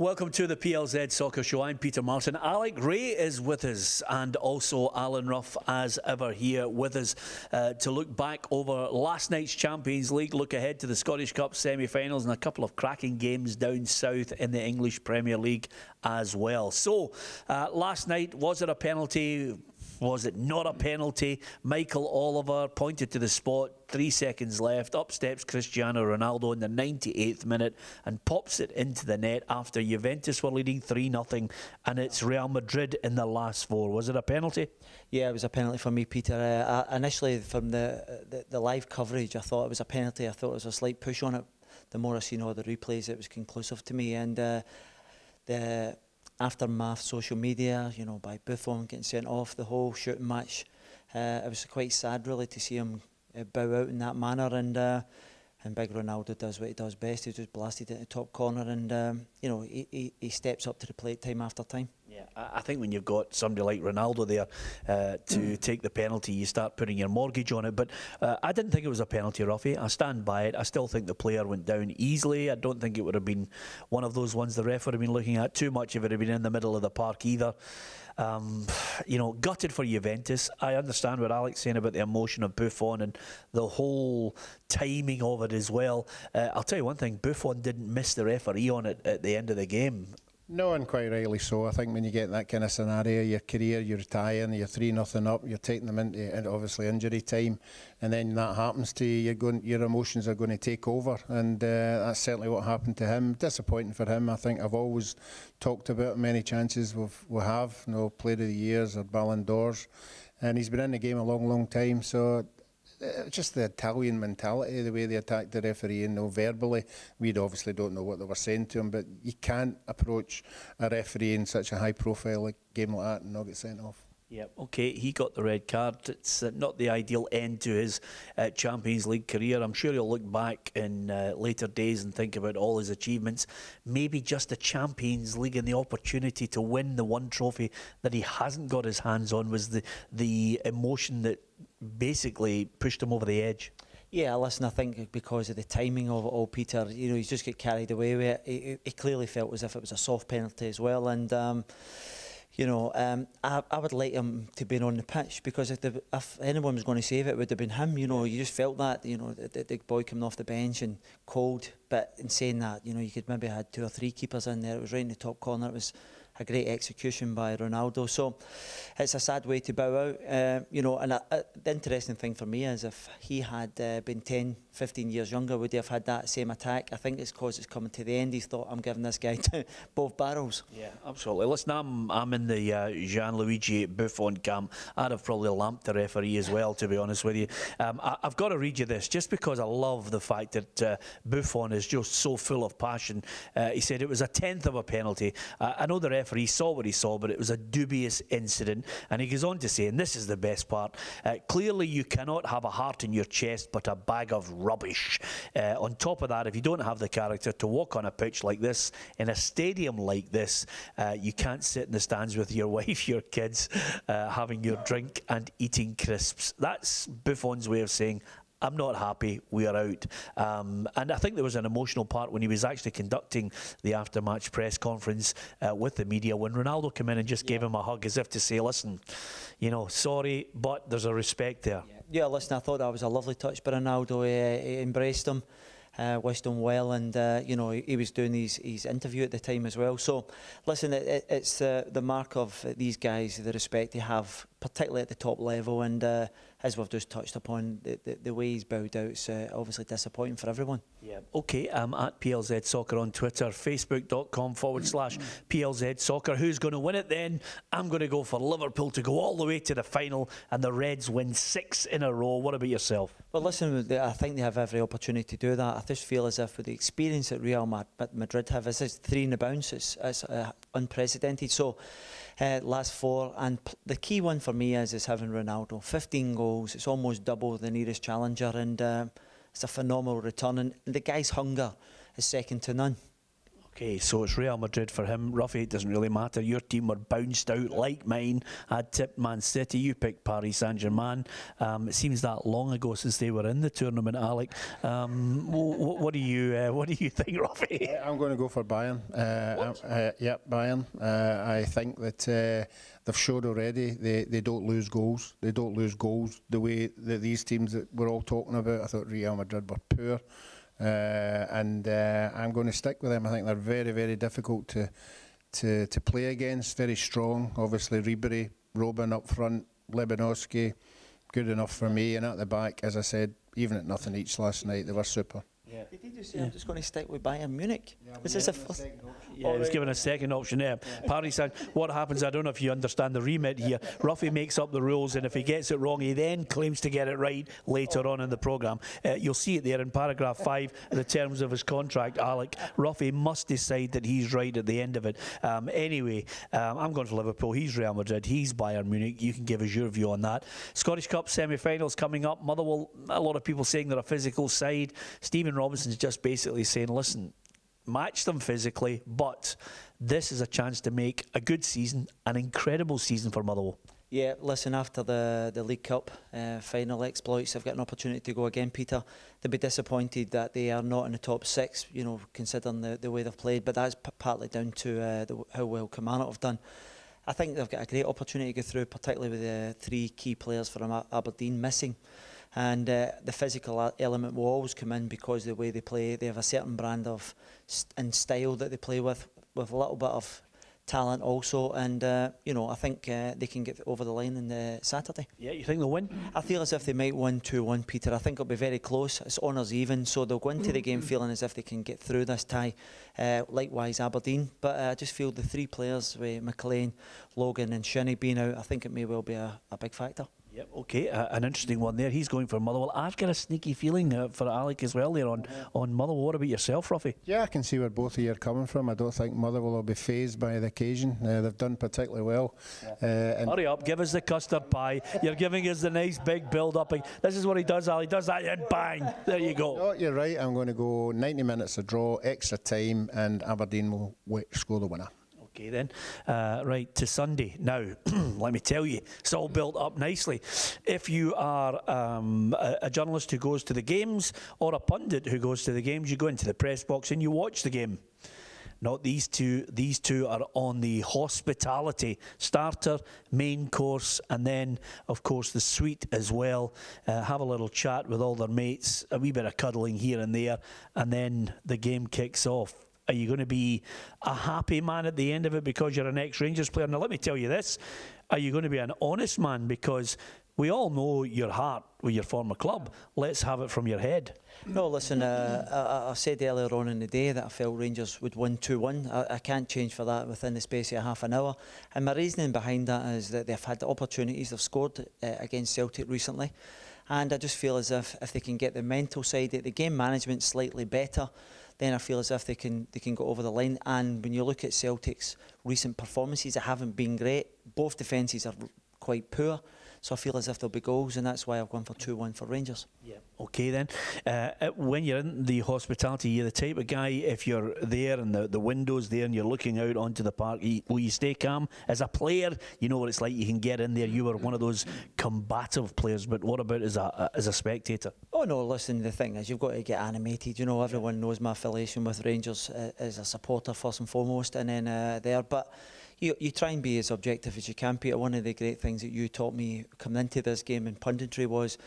Welcome to the PLZ Soccer Show. I'm Peter Martin. Alec Ray is with us, and also Alan Rough as ever here with us to look back over last night's Champions League, look ahead to the Scottish Cup semi-finals and a couple of cracking games down south in the English Premier League as well. So, last night, was it a penalty? Was it not a penalty? Michael Oliver pointed to the spot, 3 seconds left. Up steps Cristiano Ronaldo in the 98th minute and pops it into the net after Juventus were leading 3-0, and it's Real Madrid in the last 4. Was it a penalty? Yeah, it was a penalty for me, Peter. Initially, from the live coverage, I thought it was a penalty. I thought it was a slight push on it. The more I seen all the replays, it was conclusive to me. And the aftermath, social media, you know, by Buffon getting sent off, the whole shooting match, it was quite sad really to see him bow out in that manner, and big Ronaldo does what he does best. He just blasted it in the top corner, and you know, he steps up to the plate time after time. Yeah, I think when you've got somebody like Ronaldo there to take the penalty, you start putting your mortgage on it. But I didn't think it was a penalty, Ruffy. I stand by it. I still think the player went down easily. I don't think it would have been one of those ones the ref would have been looking at too much if it had been in the middle of the park either. You know, gutted for Juventus. I understand what Alec's saying about the emotion of Buffon and the whole timing of it as well. I'll tell you one thing, Buffon didn't miss the referee on it at the end of the game. No, and quite rightly so. I think when you get that kind of scenario, your career, you're retiring, you're 3-0 up, you're taking them into obviously injury time, and then that happens to you, your emotions are going to take over, and that's certainly what happened to him. Disappointing for him. I think I've always talked about many chances we have, you know, Player of the Years or Ballon d'Ors, and he's been in the game a long, long time, so just the Italian mentality, the way they attacked the referee, and verbally, we obviously don't know what they were saying to him, but you can't approach a referee in such a high profile game like that and not get sent off. Yeah, okay, he got the red card. It's not the ideal end to his Champions League career. I'm sure he'll look back in later days and think about all his achievements. Maybe just the Champions League and the opportunity to win the one trophy that he hasn't got his hands on was the emotion that basically pushed him over the edge. Yeah, listen, I think because of the timing of it all, Peter, you know, he's just get carried away with it. He clearly felt as if it was a soft penalty as well, and you know, I would like him to be on the pitch, because if anyone was going to save it, it would have been him. You know, you just felt that, you know, the boy coming off the bench and cold. But in saying that, you know, you could maybe have had 2 or 3 keepers in there. It was right in the top corner. It was a great execution by Ronaldo. So it's a sad way to bow out. You know, and the interesting thing for me is if he had been 10, 15 years younger, would he have had that same attack? I think it's because it's coming to the end. He's thought, I'm giving this guy both barrels. Yeah, absolutely. Listen, I'm in the Gianluigi Buffon camp. I'd have probably lamped the referee as well, to be honest with you. I've got to read you this, just because I love the fact that Buffon is just so full of passion. He said it was a 10th of a penalty. I know the referee saw what he saw, but it was a dubious incident. And he goes on to say, and this is the best part, clearly you cannot have a heart in your chest but a bag of rubbish. On top of that, if you don't have the character to walk on a pitch like this, in a stadium like this, you can't sit in the stands with your wife, your kids, having your drink and eating crisps. That's Buffon's way of saying, I'm not happy, we are out. And I think there was an emotional part when he was actually conducting the after-match press conference with the media, when Ronaldo came in and just gave him a hug as if to say, listen, you know, sorry, but there's a respect there. Yeah, listen, I thought that was a lovely touch by Ronaldo. He embraced him, wished him well, and you know, he was doing his interview at the time as well. So listen, it's the mark of these guys, the respect they have, particularly at the top level, and as we've just touched upon, the way he's bowed out is obviously disappointing for everyone. Yeah. Okay, I'm at PLZ Soccer on Twitter, facebook.com/PLZ Soccer. Who's going to win it then? I'm going to go for Liverpool to go all the way to the final and the Reds win 6 in a row. What about yourself? Well, listen, I think they have every opportunity to do that. I just feel as if with the experience that Real Madrid have, this is 3 in the bounce, it's unprecedented. So last 4, and the key one for me is having Ronaldo. 15 goals, it's almost double the nearest challenger, and it's a phenomenal return, and the guy's hunger is second to none. Okay, so it's Real Madrid for him. Ruffy, it doesn't really matter. Your team were bounced out like mine. I'd tipped Man City. You picked Paris Saint-Germain. It seems that long ago since they were in the tournament, Alec. What do you think, Ruffy? I'm going to go for Bayern. Yep, Bayern. I think that they've showed already they don't lose goals. They don't lose goals the way that these teams that we're all talking about. I thought Real Madrid were poor. And I'm going to stick with them. I think they're very, very difficult to play against. Very strong. Obviously, Ribery, Robben up front, Lewandowski, good enough for me. And at the back, as I said, even at nothing each last night, they were super. Yeah. Did he just say I'm just going to stick with Bayern Munich? Yeah, Is this a first? Yeah, he was given a second option there. Paris Saint. What happens? I don't know if you understand the remit here. Ruffy makes up the rules, and if he gets it wrong, he then claims to get it right later on in the programme. You'll see it there in paragraph 5, the terms of his contract. Alec, Ruffy must decide that he's right at the end of it. Anyway, I'm going for Liverpool. He's Real Madrid. He's Bayern Munich. You can give us your view on that. Scottish Cup semi-finals coming up. Motherwell. A lot of people saying they're a physical side. Stephen Robinson's just basically saying, listen, match them physically, but this is a chance to make a good season, an incredible season for Motherwell. Yeah, listen, after the League Cup final exploits, they've got an opportunity to go again, Peter. They'll be disappointed that they are not in the top 6, you know, considering the way they've played, but that's partly down to how well Kilmarnock have done. I think they've got a great opportunity to go through, particularly with the 3 key players from Aberdeen missing. And the physical element will always come in because of the way they play. They have a certain brand of and style that they play with a little bit of talent also. And, you know, I think they can get over the line on Saturday. Yeah, you think they'll win? I feel as if they might win 2-1, Peter. I think it'll be very close. It's honours even, so they'll go into the game feeling as if they can get through this tie. Likewise, Aberdeen. But I just feel the 3 players, with McLean, Logan and Shinnie being out, I think it may well be a big factor. Yep, okay, an interesting one there. He's going for Motherwell. I've got a sneaky feeling for Alec as well there on Motherwell. What about yourself, Ruffy? Yeah, I can see where both of you are coming from. I don't think Motherwell will be fazed by the occasion. They've done particularly well. And hurry up, give us the custard pie. You're giving us the nice big build-up. This is what he does, Al. He does that and bang, there you go. No, you're right. I'm going to go 90 minutes of draw, extra time, and Aberdeen will score the winner. Okay then, right to Sunday. Now, let me tell you, it's all built up nicely. If you are a journalist who goes to the games or a pundit who goes to the games, you go into the press box and you watch the game. Not these two. These two are on the hospitality starter, main course, and then, of course, the suite as well. Have a little chat with all their mates, a wee bit of cuddling here and there, and then the game kicks off. Are you going to be a happy man at the end of it because you're an ex-Rangers player? Now, let me tell you this. Are you going to be an honest man? Because we all know your heart with your former club. Let's have it from your head. No, listen, I said earlier on in the day that I felt Rangers would win 2-1. I can't change for that within the space of half an hour. And my reasoning behind that is that they've had the opportunities. They've scored against Celtic recently. And I just feel as if they can get the mental side, the game management slightly better, then I feel as if they can go over the line. And when you look at Celtic's recent performances, they haven't been great. Both defences are quite poor. So I feel as if there'll be goals, and that's why I've gone for 2-1 for Rangers. Yeah. Okay then. When you're in the hospitality, you're the type of guy, if you're there and the window's there and you're looking out onto the park, will you stay calm? As a player, you know what it's like. You can get in there. You were one of those combative players, but what about as a spectator? Oh no, listen, the thing is, you've got to get animated. You know, everyone knows my affiliation with Rangers as a supporter first and foremost, and then there. But you try and be as objective as you can, Peter. One of the great things that you taught me coming into this game in punditry was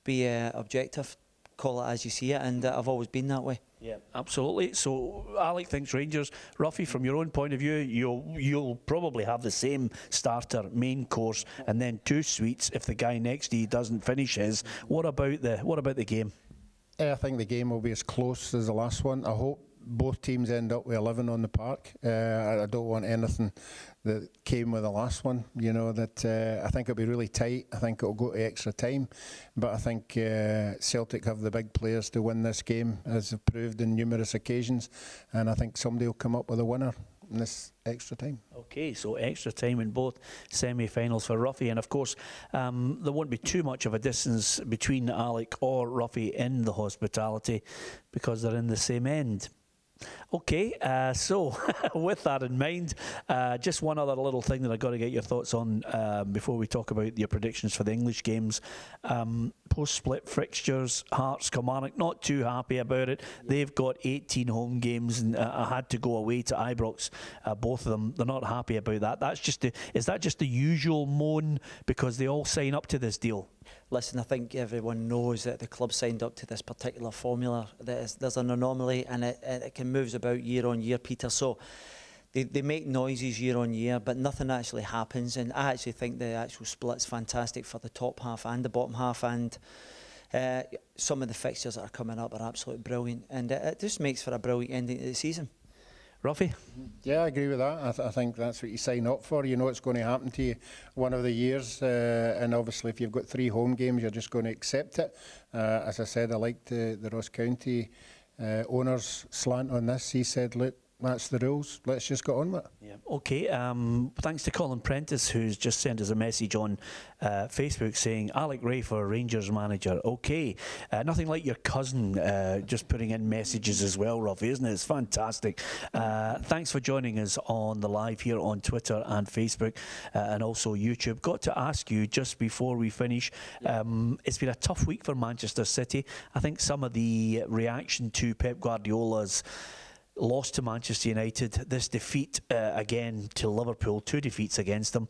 be objective, call it as you see it, and I've always been that way. Yeah, absolutely. So Alec thinks Rangers. Ruffy, from your own point of view, you'll probably have the same starter, main course, and then 2 suites if the guy next to you doesn't finish his. What about the game? I think the game will be as close as the last one. I hope both teams end up with 11 on the park. I don't want anything that came with the last one. You know, that I think it'll be really tight. I think it'll go to extra time. But I think Celtic have the big players to win this game, as they've proved in numerous occasions. And I think somebody will come up with a winner in this extra time. Okay, so extra time in both semi-finals for Ruffy, and of course there won't be too much of a distance between Alec or Ruffy in the hospitality because they're in the same end. Okay, so with that in mind, just one other little thing that I've got to get your thoughts on before we talk about your predictions for the English games. Post-split fixtures, Hearts, Kilmarnock, not too happy about it. They've got 18 home games and had to go away to Ibrox, both of them. They're not happy about that. Is that just the usual moan because they all sign up to this deal? Listen, I think everyone knows that the club signed up to this particular formula. There's an anomaly and it can move about year on year, Peter. So they make noises year on year, but nothing actually happens. And I actually think the actual split's fantastic for the top half and the bottom half. And some of the fixtures that are coming up are absolutely brilliant. And it just makes for a brilliant ending to the season. Ruffy? Yeah, I agree with that. I think that's what you sign up for. You know it's going to happen to you one of the years, and obviously if you've got 3 home games, you're just going to accept it. As I said, I liked the Ross County owner's slant on this. He said, look, that's the rules. Let's just get on with it. Yeah. Okay. Thanks to Colin Prentice, who's just sent us a message on Facebook saying Alec Ray for Rangers manager. Okay. Nothing like your cousin just putting in messages as well, Ruffy, isn't it? It's fantastic. Thanks for joining us on the live here on Twitter and Facebook and also YouTube. Got to ask you just before we finish, it's been a tough week for Manchester City. I think some of the reaction to Pep Guardiola's loss to Manchester United, this defeat again to Liverpool, 2 defeats against them,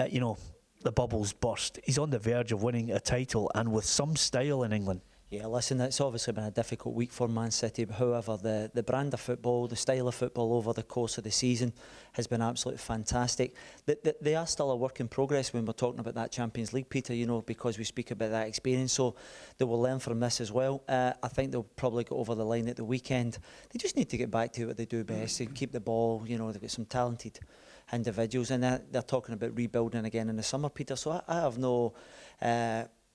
you know, the bubbles burst. He's on the verge of winning a title and with some style in England. Yeah, listen, it's obviously been a difficult week for Man City. However, the brand of football, the style of football over the course of the season has been absolutely fantastic. They are still a work in progress when we're talking about that Champions League, Peter, you know, because we speak about that experience. So they will learn from this as well. I think they'll probably go over the line at the weekend. They just need to get back to what they do best and keep the ball. You know, they've got some talented individuals and they're talking about rebuilding again in the summer, Peter. So I have no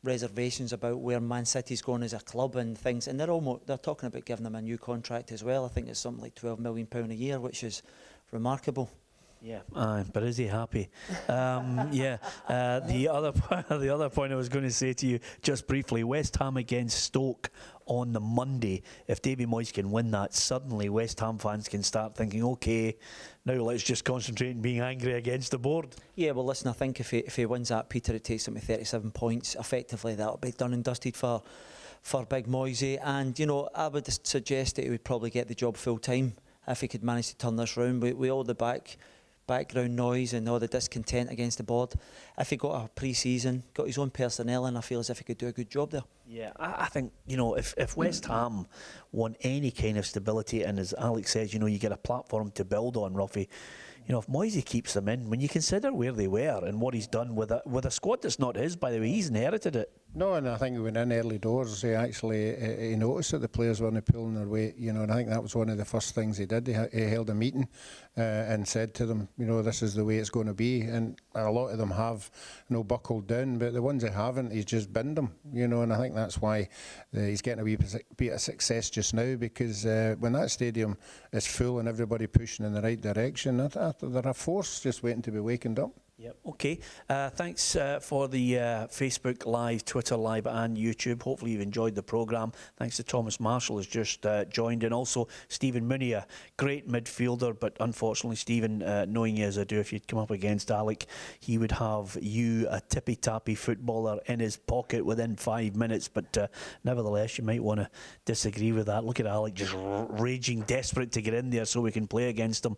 reservations about where Man City's going as a club and things, and they're talking about giving them a new contract as well. I think it's something like £12 million a year, which is remarkable. Yeah, but is he happy? Yeah. The other point I was going to say to you just briefly: West Ham against Stoke on the Monday. If Davy Moyes can win that, suddenly West Ham fans can start thinking, okay, now let's just concentrate on being angry against the board. Yeah, well, listen, I think if he wins that, Peter, it takes him to 37 points. Effectively, that'll be done and dusted for Big Moisey. And you know, I would suggest that he would probably get the job full time if he could manage to turn this round. We all the background noise and all the discontent against the board. If he got a pre-season, got his own personnel in, I feel as if he could do a good job there. Yeah, I think, you know, if West Ham want any kind of stability, and as Alex says, you know, you get a platform to build on, Ruffy, you know, if Moisey keeps them in, when you consider where they were and what he's done with a squad that's not his, by the way, he's inherited it. No, and I think he went in early doors. He actually he noticed that the players weren't pulling their weight, you know, and I think that was one of the first things he did. He held a meeting and said to them, you know, this is the way it's going to be. And a lot of them have, you know, buckled down, but the ones that haven't, he's just binned them, you know, and I think that's why he's getting a wee bit of success just now, because when that stadium is full and everybody pushing in the right direction, they're a force just waiting to be wakened up. Yep. Okay. Thanks for the Facebook Live, Twitter Live and YouTube. Hopefully you've enjoyed the programme. Thanks to Thomas Marshall who's just joined, and also Stephen Mooney, a great midfielder, but unfortunately, Stephen, knowing you as I do, if you'd come up against Alec, he would have you, a tippy-tappy footballer, in his pocket within 5 minutes. But nevertheless, you might want to disagree with that. Look at Alec just raging, desperate to get in there so we can play against him.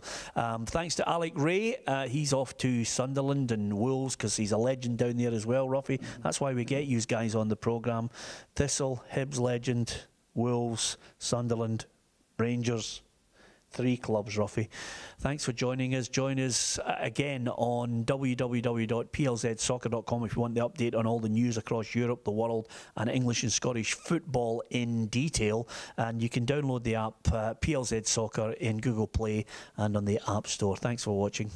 Thanks to Alec Ray. He's off to Sunderland and Wolves because he's a legend down there as well, Ruffy. That's why we get you guys on the programme. Thistle, Hibs legend, Wolves, Sunderland, Rangers. 3 clubs, Ruffy. Thanks for joining us. Join us again on www.plzsoccer.com if you want the update on all the news across Europe, the world, and English and Scottish football in detail. And you can download the app PLZ Soccer in Google Play and on the App Store. Thanks for watching.